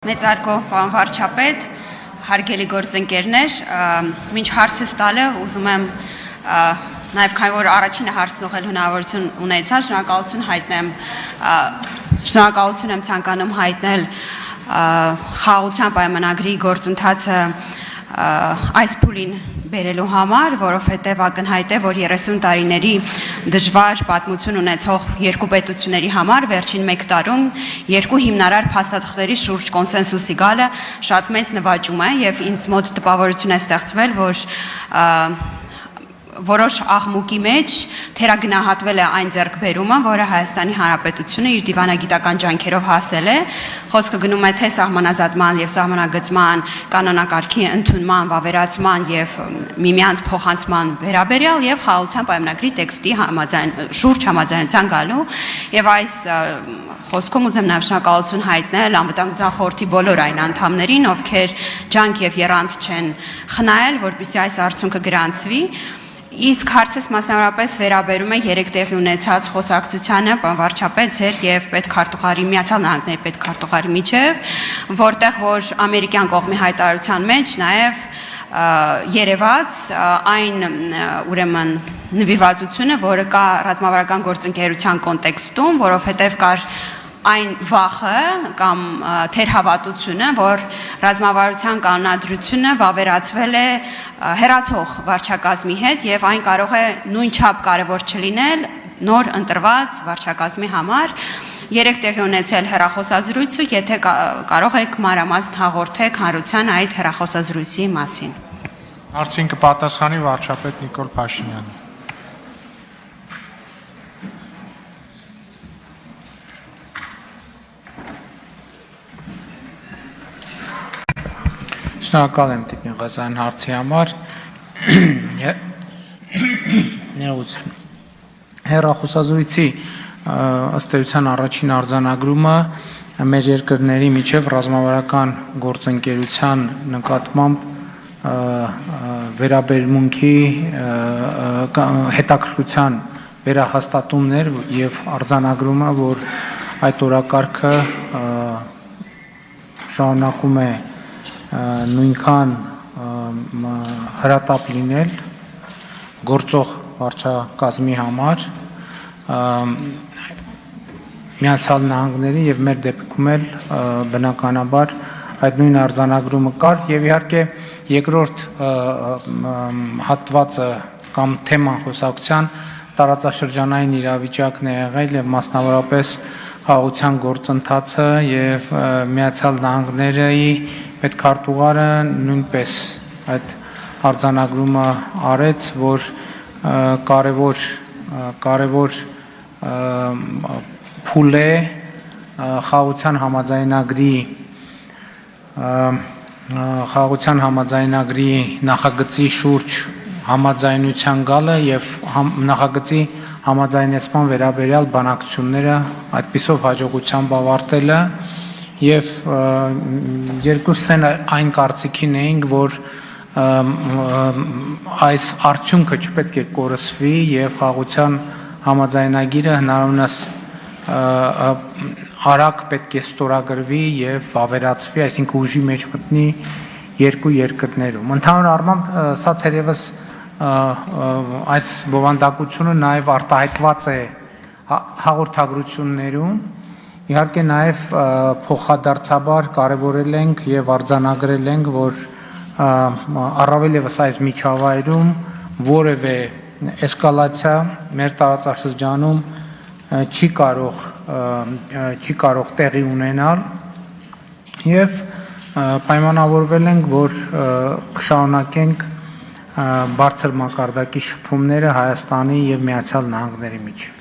Մեծարգո պարոն վարչապետ, հարգելի գործընկերներ, մինչ հարցս տալը ուզում եմ նաև քանի որ առաջինը հարցն ուղղել հնարավորություն ունեցա, շնորհակալություն եմ ցանկանում հայտնել խաղաղության պայմանագրի գործընթացը այս փուլին բերելու համար, որովհետև ակնհայտ է, որ 30 տարիների դժվար պատմություն ունեցող երկու պետությունների համար վերջին 1 տարում երկու հիմնարար փաստաթղթերի շուրջ կոնսենսուսի գալը շատ մեծ նվաճում է եւ ինձ մոտ տպավորություն է ստեղծվել, որ որոշ աղմուկի մեջ թերագնահատվել է այն ձեռքբերումը, որը Հայաստանի Հանրապետությունը իր դիվանագիտական ջանքերով հասել է, խոսքը գնում է թե սահմանազատման եւ սահմանագծման կանոնակարգի ընդունման, վավերացման եւ միմյանց փոխանցման վերաբերյալ եւ խաղաղության պայմանագրի տեքստի շուրջ համաձայնության գալու եւ այս խոսքում ուզեմ նաև շնորհակալություն հայտնել անվտանգության խորհրդի բոլոր այն անդամներին, ովքեր ջանք եւ եռանդ չեն խնայել, որպեսզի այս արդյունքը գրանցվի։ Իսկ հարցս մասնավորապես վերաբերում է 3 տեղի ունեցած խոսակցությանը, պարոն վարչապետ, ձեր եւ պետքարտուղարի Միացյալ Նահանգների պետքարտուղարի միջև, որտեղ որ ամերիկյան կողմի հայտարարության մեջ նաև երևաց այն ուրեմն նվիրվածությունը, որը կա ռազմավարական գործընկերության կոնտեքստում, որովհետև կար այն վախը կամ թերհավատությունը, որ ռազմավարության կանոնադրությունը վավերացվել է հեռացող վարչակազմի հետ եւ այն կարող է նույնչափ կարեւոր չլինել նոր ընտրված վարչակազմի համար։ 3 տեղի ունեցել հեռախոսազրույցը, եթե կարող եք մանրամասն հաղորդեք հանրության այդ հեռախոսազրույցի մասին։ Հարցին կպատասխանի վարչապետ Նիկոլ Փաշինյանը։ Շնորհակալ եմ Տիկին Ղազարյան հարցի համար։ Հեռախոսազրույցի ըստ էության առաջին արձանագրումը մեր երկրների միջև ռազմավարական գործընկերության նկատմամբ վերաբերմունքի հետաքրքրության վերահաստատումներ եւ արձանագրումը, որ այդ օրակարգը շարունակում է նույնքան հրատապ լինել գործող վարչակազմի համար Միացյալ Նահանգների եւ մեր դեպքում էլ բնականաբար այդ նույն արձանագրումը կար եւ իհարկե երկրորդ հատվածը կամ թեման խոսակցության տարածաշրջանային իրավիճակն է եղել եւ մասնավորապես խաղաղության գործընթացը եւ Միացյալ Նահանգների պետքարտուղարը նույնպես այդ արձանագրումը արեց, որ կարևոր փուլ է խաղաղության համաձայնագրի նախագծի շուրջ համաձայնության գալը եւ նախագծի համաձայնեցման վերաբերյալ բանակցությունները այդպիսով հաջողությամբ ավարտելը եւ երկուսս այն կարծիքին էինք, որ այս արդյունքը չպետք է կորսվի եւ խաղաղության համաձայնագիրը հնարավորինս արագ պետք է ստորագրվի եւ վավերացվի, այսինքն ուժի մեջ մտնի երկու երկրներում։ Ընդհանուր առմամբ սա թերևս այս բովանդակությունը նաև արտահայտված է հաղորդագրություններում, իհարկե նաև փոխադարձաբար կարևորել ենք եւ արձանագրել ենք, որ առավել եւս այս միջավայրում որևէ էսկալացիա մեր տարածաշրջանում չի կարող տեղի ունենալ եւ պայմանավորվել ենք, որ կշարունակենք բարձր մակարդակի շփումները Հայաստանի եւ Միացյալ Նահանգների միջև։